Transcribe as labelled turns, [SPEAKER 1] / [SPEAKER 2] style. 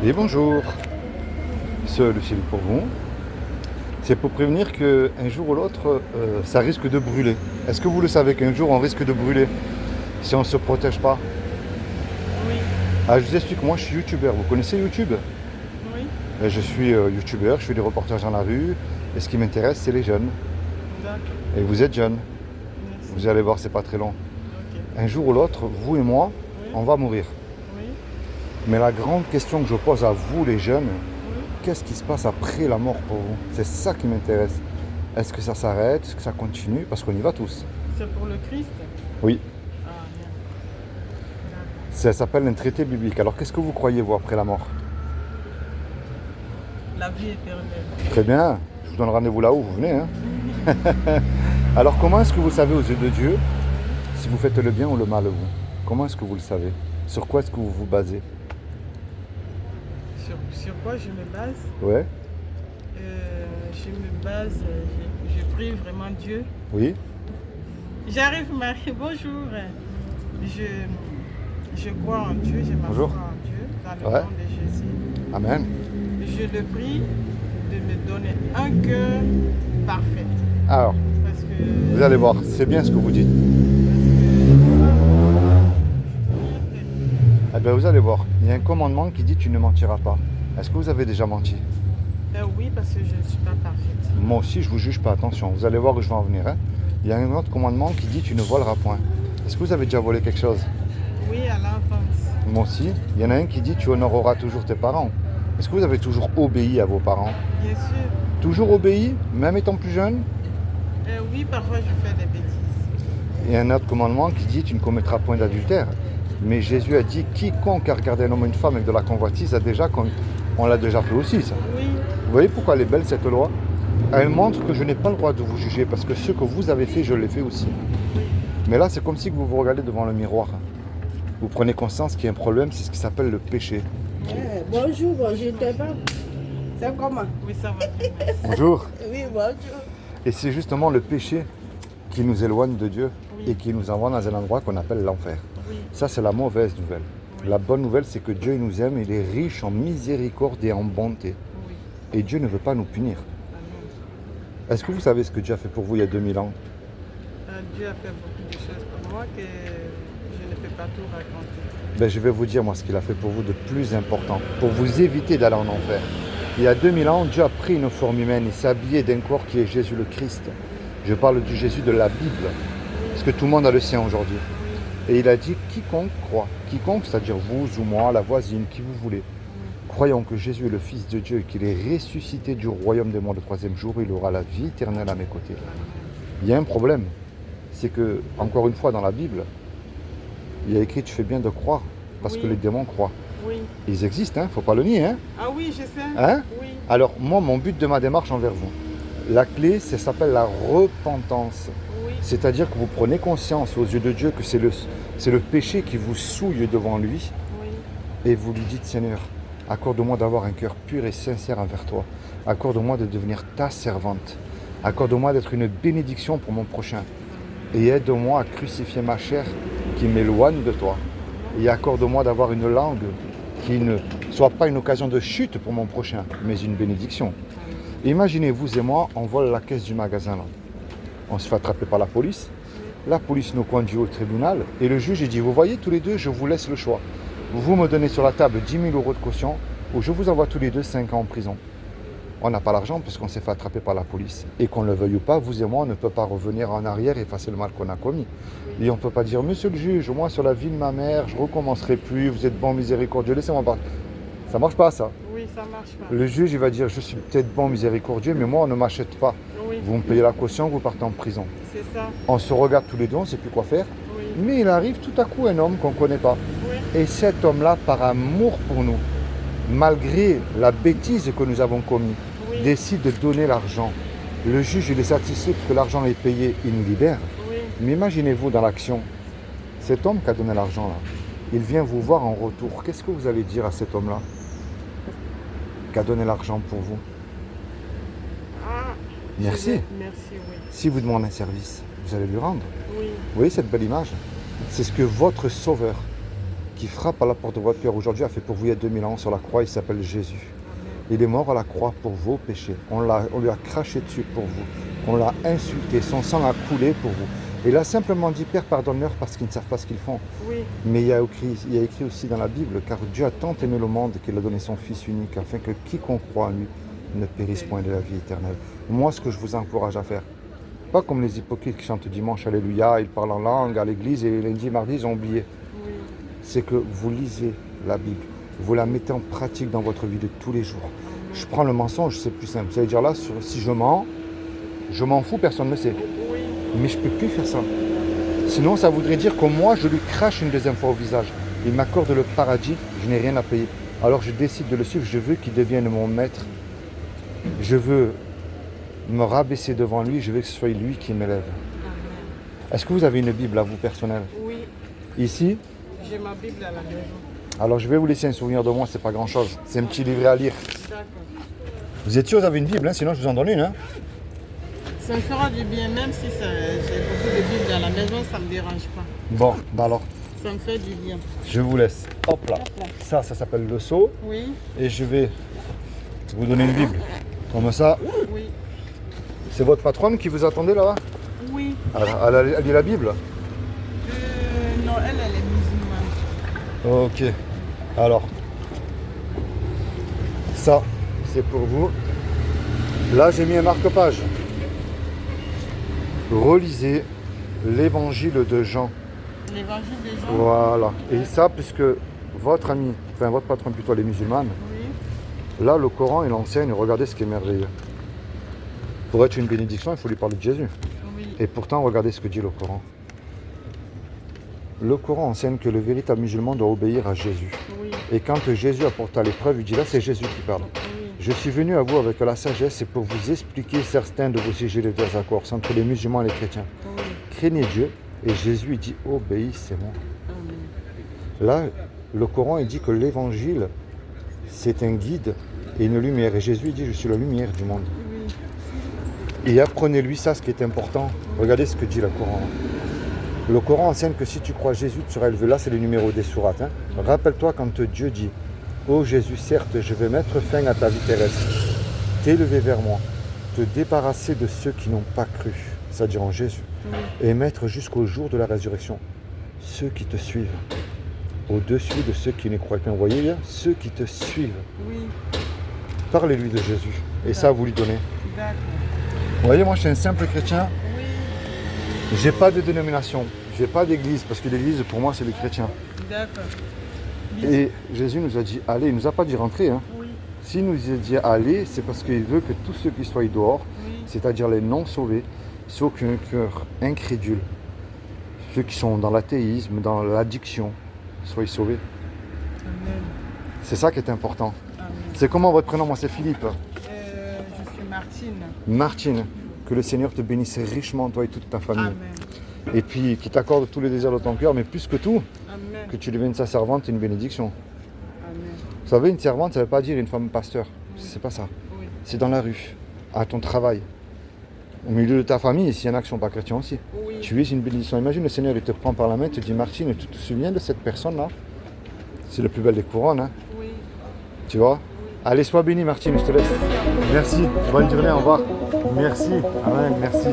[SPEAKER 1] Et bonjour, ce Lucille pour vous. C'est pour prévenir qu'un jour ou l'autre, ça risque de brûler. Est-ce que vous le savez qu'un jour on risque de brûler si on ne se protège pas?
[SPEAKER 2] Oui,
[SPEAKER 1] Ah, je vous explique, moi je suis youtubeur. Vous connaissez YouTube?
[SPEAKER 2] oui,
[SPEAKER 1] Je suis youtubeur, je fais des reportages dans la rue. Et ce qui m'intéresse, c'est les jeunes.
[SPEAKER 2] d'accord,
[SPEAKER 1] Et vous êtes jeunes.
[SPEAKER 2] merci.
[SPEAKER 1] Vous allez voir, c'est pas très long.
[SPEAKER 2] Ok,
[SPEAKER 1] Un jour ou l'autre, vous et moi,
[SPEAKER 2] oui,
[SPEAKER 1] on va mourir.
[SPEAKER 2] oui,
[SPEAKER 1] Mais la grande question que je pose à vous, les jeunes,
[SPEAKER 2] oui.
[SPEAKER 1] qu'est-ce qui se passe après la mort pour vous? C'est ça qui m'intéresse. Est-ce que ça s'arrête? Est-ce que ça continue? Parce qu'on y va tous.
[SPEAKER 2] C'est pour le Christ?
[SPEAKER 1] Oui,
[SPEAKER 2] Ah, bien. D'accord.
[SPEAKER 1] ça s'appelle un traité biblique. Alors qu'est-ce que vous croyez vous après la mort?
[SPEAKER 2] La vie éternelle.
[SPEAKER 1] Très bien, je vous donne rendez-vous là où vous venez, hein. Alors comment est-ce que vous savez aux yeux de Dieu si vous faites le bien ou le mal, vous? Comment est-ce que vous le savez? Sur quoi est-ce que vous vous basez?
[SPEAKER 2] Sur quoi je me base?
[SPEAKER 1] Ouais,
[SPEAKER 2] Je me base, je prie vraiment Dieu.
[SPEAKER 1] oui,
[SPEAKER 2] J'arrive, Marie, bonjour. Je, je crois en Dieu, j'ai ma
[SPEAKER 1] Bonjour.
[SPEAKER 2] foi en Dieu, dans le
[SPEAKER 1] Ouais.
[SPEAKER 2] nom de Jésus.
[SPEAKER 1] amen.
[SPEAKER 2] Je le prie de me donner un cœur parfait.
[SPEAKER 1] Alors,
[SPEAKER 2] Parce que,
[SPEAKER 1] vous allez voir, c'est bien ce que vous dites. Eh bien, vous allez voir, il y a un commandement qui dit tu ne mentiras pas. Est-ce que vous avez déjà menti?
[SPEAKER 2] Oui, parce que je ne suis pas parfaite.
[SPEAKER 1] Moi aussi, je vous juge pas, attention, vous allez voir où je vais en venir, hein. Il y a un autre commandement qui dit tu ne voleras point. Est-ce que vous avez déjà volé quelque chose?
[SPEAKER 2] Oui, à l'enfance.
[SPEAKER 1] Moi aussi. Il y en a un qui dit tu honoreras toujours tes parents. Est-ce que vous avez toujours obéi à vos parents?
[SPEAKER 2] Bien sûr.
[SPEAKER 1] Toujours obéi, même étant plus jeune?
[SPEAKER 2] Oui, parfois je fais des bêtises.
[SPEAKER 1] Et un autre commandement qui dit tu ne commettras point d'adultère. Mais Jésus a dit quiconque a regardé un homme ou une femme avec de la convoitise a déjà, on l'a déjà fait aussi ça.
[SPEAKER 2] Oui,
[SPEAKER 1] Vous voyez pourquoi elle est belle cette loi? Elle montre que je n'ai pas le droit de vous juger parce que ce que vous avez fait, je l'ai fait aussi.
[SPEAKER 2] oui,
[SPEAKER 1] Mais là, c'est comme si vous vous regardez devant le miroir. Vous prenez conscience qu'il y a un problème, c'est ce qui s'appelle le péché.
[SPEAKER 3] Bonjour, je t'ai pas. C'est comment?
[SPEAKER 2] oui, ça va bien. Merci.
[SPEAKER 1] Bonjour.
[SPEAKER 3] Oui, bonjour.
[SPEAKER 1] Et c'est justement le péché qui nous éloigne de Dieu
[SPEAKER 2] Oui.
[SPEAKER 1] et qui nous envoie dans un endroit qu'on appelle l'enfer.
[SPEAKER 2] Oui,
[SPEAKER 1] Ça, c'est la mauvaise nouvelle.
[SPEAKER 2] Oui.
[SPEAKER 1] La bonne nouvelle, c'est que Dieu il nous aime, il est riche en miséricorde et en bonté.
[SPEAKER 2] oui.
[SPEAKER 1] Et Dieu ne veut pas nous punir.
[SPEAKER 2] Amen.
[SPEAKER 1] Est-ce que vous savez ce que Dieu a fait pour vous il y a 2000 ans?
[SPEAKER 2] Dieu a fait beaucoup de choses pour moi que je ne peux pas tout raconter.
[SPEAKER 1] Ben, je vais vous dire moi ce qu'il a fait pour vous de plus important, pour vous éviter d'aller en enfer. Il y a 2000 ans, Dieu a pris une forme humaine, il s'est habillé d'un corps qui est Jésus le Christ. Je parle du Jésus de la Bible, parce que tout le monde a le sien aujourd'hui. Et il a dit quiconque croit, quiconque, c'est-à-dire vous ou moi, la voisine, qui vous voulez, croyons que Jésus est le Fils de Dieu et qu'il est ressuscité du royaume des morts le troisième jour, il aura la vie éternelle à mes côtés. Il y a un problème, c'est que, encore une fois dans la Bible, il y a écrit tu fais bien de croire, parce que
[SPEAKER 2] Oui.
[SPEAKER 1] les démons croient.
[SPEAKER 2] Oui.
[SPEAKER 1] Ils existent, hein, faut pas le nier, hein.
[SPEAKER 2] Ah oui, je sais.
[SPEAKER 1] Hein?
[SPEAKER 2] Oui,
[SPEAKER 1] Alors moi, mon but de ma démarche envers vous, la clé, ça s'appelle la repentance.
[SPEAKER 2] oui,
[SPEAKER 1] C'est-à-dire que vous prenez conscience aux yeux de Dieu que c'est le péché qui vous souille devant lui
[SPEAKER 2] oui,
[SPEAKER 1] et vous lui dites Seigneur, accorde-moi d'avoir un cœur pur et sincère envers toi. Accorde-moi de devenir ta servante. Accorde-moi d'être une bénédiction pour mon prochain. Et aide-moi à crucifier ma chair qui m'éloigne de toi. Et accorde-moi d'avoir une langue qui ne soit pas une occasion de chute pour mon prochain, mais une bénédiction. Imaginez, vous et moi, on vole la caisse du magasin là. On se fait attraper par la police. La police nous conduit au tribunal et le juge il dit, vous voyez tous les deux, je vous laisse le choix. Vous me donnez sur la table 10 000 euros de caution ou je vous envoie tous les deux 5 ans en prison. On n'a pas l'argent puisqu'on s'est fait attraper par la police. Et qu'on le veuille ou pas, vous et moi, on ne peut pas revenir en arrière et effacer le mal qu'on a commis. Et on ne peut pas dire, monsieur le juge, moi sur la vie de ma mère, je ne recommencerai plus, vous êtes bon, miséricordieux, laissez-moi partir. Ça marche pas ça.
[SPEAKER 2] oui, ça marche pas.
[SPEAKER 1] Le juge il va dire, je suis peut-être bon, miséricordieux, mais moi on ne m'achète pas.
[SPEAKER 2] Oui,
[SPEAKER 1] Vous me payez la caution, vous partez en prison.
[SPEAKER 2] c'est ça.
[SPEAKER 1] On se regarde tous les deux, on ne sait plus quoi faire.
[SPEAKER 2] Oui,
[SPEAKER 1] Mais il arrive tout à coup un homme qu'on ne connaît pas.
[SPEAKER 2] oui,
[SPEAKER 1] Et cet homme-là, par amour pour nous, malgré la bêtise que nous avons commise,
[SPEAKER 2] oui,
[SPEAKER 1] décide de donner l'argent. Le juge, il est satisfait parce que l'argent est payé, il nous libère.
[SPEAKER 2] oui,
[SPEAKER 1] Mais imaginez-vous dans l'action, cet homme qui a donné l'argent là, il vient vous voir en retour. Qu'est-ce que vous allez dire à cet homme-là qui a donné l'argent pour vous?
[SPEAKER 2] Ah,
[SPEAKER 1] Merci.
[SPEAKER 2] Merci, oui.
[SPEAKER 1] Si vous demandez un service, vous allez lui rendre.
[SPEAKER 2] Oui,
[SPEAKER 1] Vous voyez cette belle image? C'est ce que votre sauveur, qui frappe à la porte de votre cœur aujourd'hui a fait pour vous il y a 2000 ans sur la croix, il s'appelle Jésus. Il est mort à la croix pour vos péchés. On lui a craché dessus pour vous. On l'a insulté, son sang a coulé pour vous. Et il a simplement dit, Père, pardonne-leur parce qu'ils ne savent pas ce qu'ils font.
[SPEAKER 2] Oui.
[SPEAKER 1] Mais il y a écrit aussi dans la Bible, car Dieu a tant aimé le monde qu'il a donné son Fils unique, afin que quiconque croit en lui ne périsse point de la vie éternelle. Moi, ce que je vous encourage à faire, pas comme les hypocrites qui chantent dimanche, Alléluia, ils parlent en langue à l'église et lundi, mardi, ils ont oublié.
[SPEAKER 2] Oui.
[SPEAKER 1] C'est que vous lisez la Bible, vous la mettez en pratique dans votre vie de tous les jours. Je prends le mensonge, c'est plus simple. Ça veut dire là, si je mens, je m'en fous, personne ne le sait.
[SPEAKER 2] Oui.
[SPEAKER 1] Mais je ne peux plus faire ça. Sinon, ça voudrait dire que moi, je lui crache une deuxième fois au visage. Il m'accorde le paradis, je n'ai rien à payer. Alors je décide de le suivre, je veux qu'il devienne mon maître. Je veux me rabaisser devant lui, je veux que ce soit lui qui m'élève. Est-ce que vous avez une Bible à vous personnelle?
[SPEAKER 2] Oui.
[SPEAKER 1] Ici?
[SPEAKER 2] J'ai ma Bible à la maison.
[SPEAKER 1] Alors je vais vous laisser un souvenir de moi, c'est pas grand chose. C'est un petit livret à lire.
[SPEAKER 2] D'accord.
[SPEAKER 1] Vous êtes sûr que vous avez une Bible, hein? Sinon je vous en donne une. Hein?
[SPEAKER 2] Ça me fera du bien, même si j'ai beaucoup de Bibles à la maison, ça ne me dérange pas.
[SPEAKER 1] Bon, bah alors,
[SPEAKER 2] Ça me fait du bien.
[SPEAKER 1] je vous laisse. Hop là.
[SPEAKER 2] Hop là.
[SPEAKER 1] Ça s'appelle le sceau.
[SPEAKER 2] Oui,
[SPEAKER 1] Et je vais vous donner une Bible. Comme ça,
[SPEAKER 2] oui,
[SPEAKER 1] c'est votre patronne qui vous attendait là-bas?
[SPEAKER 2] oui.
[SPEAKER 1] Elle lit la Bible?
[SPEAKER 2] Non, elle est musulmane.
[SPEAKER 1] Ok. Alors, ça, c'est pour vous. Là, j'ai mis un marque-page. Relisez l'évangile de Jean.
[SPEAKER 2] L'évangile des gens.
[SPEAKER 1] Voilà. Et ça, puisque votre ami, enfin votre patronne plutôt, elle est musulmane,
[SPEAKER 2] Oui,
[SPEAKER 1] là, le Coran, il enseigne, regardez ce qui est merveilleux. Pour être une bénédiction, il faut lui parler de Jésus.
[SPEAKER 2] oui,
[SPEAKER 1] Et pourtant, regardez ce que dit le Coran. Le Coran enseigne que le véritable musulman doit obéir à Jésus.
[SPEAKER 2] oui,
[SPEAKER 1] Et quand Jésus apporte à l'épreuve, il dit là, c'est Jésus qui parle.
[SPEAKER 2] oui,
[SPEAKER 1] Je suis venu à vous avec la sagesse et pour vous expliquer certains de vos sujets de désaccord entre les musulmans et les chrétiens.
[SPEAKER 2] oui.
[SPEAKER 1] Craignez Dieu. Et Jésus, il dit, obéissez-moi.
[SPEAKER 2] Amen.
[SPEAKER 1] Là, le Coran, il dit que l'évangile, c'est un guide et une lumière. Et Jésus, il dit, je suis la lumière du monde.
[SPEAKER 2] Oui,
[SPEAKER 1] Et apprenez-lui ça, ce qui est important. Regardez ce que dit le Coran. Le Coran enseigne que si tu crois Jésus, tu seras élevé. Là, c'est le numéro des sourates. Hein. Rappelle-toi quand Dieu dit, ô Jésus, certes, je vais mettre fin à ta vie terrestre, t'élever vers moi, te débarrasser de ceux qui n'ont pas cru, c'est-à-dire en Jésus,
[SPEAKER 2] oui,
[SPEAKER 1] et mettre jusqu'au jour de la résurrection ceux qui te suivent, au-dessus de ceux qui ne croient pas. Vous voyez bien, ceux qui te suivent.
[SPEAKER 2] oui.
[SPEAKER 1] Parlez-lui de Jésus, et ça, vous lui donnez.
[SPEAKER 2] D'accord.
[SPEAKER 1] Vous voyez, moi, je suis un simple chrétien.
[SPEAKER 2] Oui,
[SPEAKER 1] J'ai pas de dénomination, j'ai pas d'église, parce que l'église, pour moi, c'est les chrétiens.
[SPEAKER 2] d'accord.
[SPEAKER 1] Et Jésus nous a dit, allez, il nous a pas dit rentrer. Hein.
[SPEAKER 2] Oui,
[SPEAKER 1] S'il nous a dit allez, c'est parce qu'il veut que tous ceux qui soient dehors,
[SPEAKER 2] oui,
[SPEAKER 1] c'est-à-dire les non-sauvés, ceux qui ont un cœur incrédule, ceux qui sont dans l'athéisme, dans l'addiction, soient sauvés.
[SPEAKER 2] Amen.
[SPEAKER 1] C'est ça qui est important.
[SPEAKER 2] Amen.
[SPEAKER 1] C'est comment votre prénom? Moi, c'est Philippe.
[SPEAKER 2] Je suis Martine.
[SPEAKER 1] Martine, que le Seigneur te bénisse richement, toi et toute ta famille.
[SPEAKER 2] Amen.
[SPEAKER 1] Et puis, qu'il t'accorde tous les désirs de ton cœur, mais plus que tout,
[SPEAKER 2] Amen.
[SPEAKER 1] que tu deviennes sa servante et une bénédiction.
[SPEAKER 2] Amen.
[SPEAKER 1] Vous savez, une servante, ça ne veut pas dire une femme pasteur. C'est pas ça.
[SPEAKER 2] Oui,
[SPEAKER 1] C'est dans la rue, à ton travail, au milieu de ta famille, s'il y en a qui ne sont pas chrétiens aussi.
[SPEAKER 2] oui.
[SPEAKER 1] Tu es une bénédiction. Imagine le Seigneur, il te prend par la main, il te dit Martine, tu te souviens de cette personne-là? C'est la plus belle des couronnes, hein?
[SPEAKER 2] Oui.
[SPEAKER 1] Tu vois? Allez, sois bénie Martine, je te laisse. Merci, bonne journée, au revoir. Merci, amen, merci.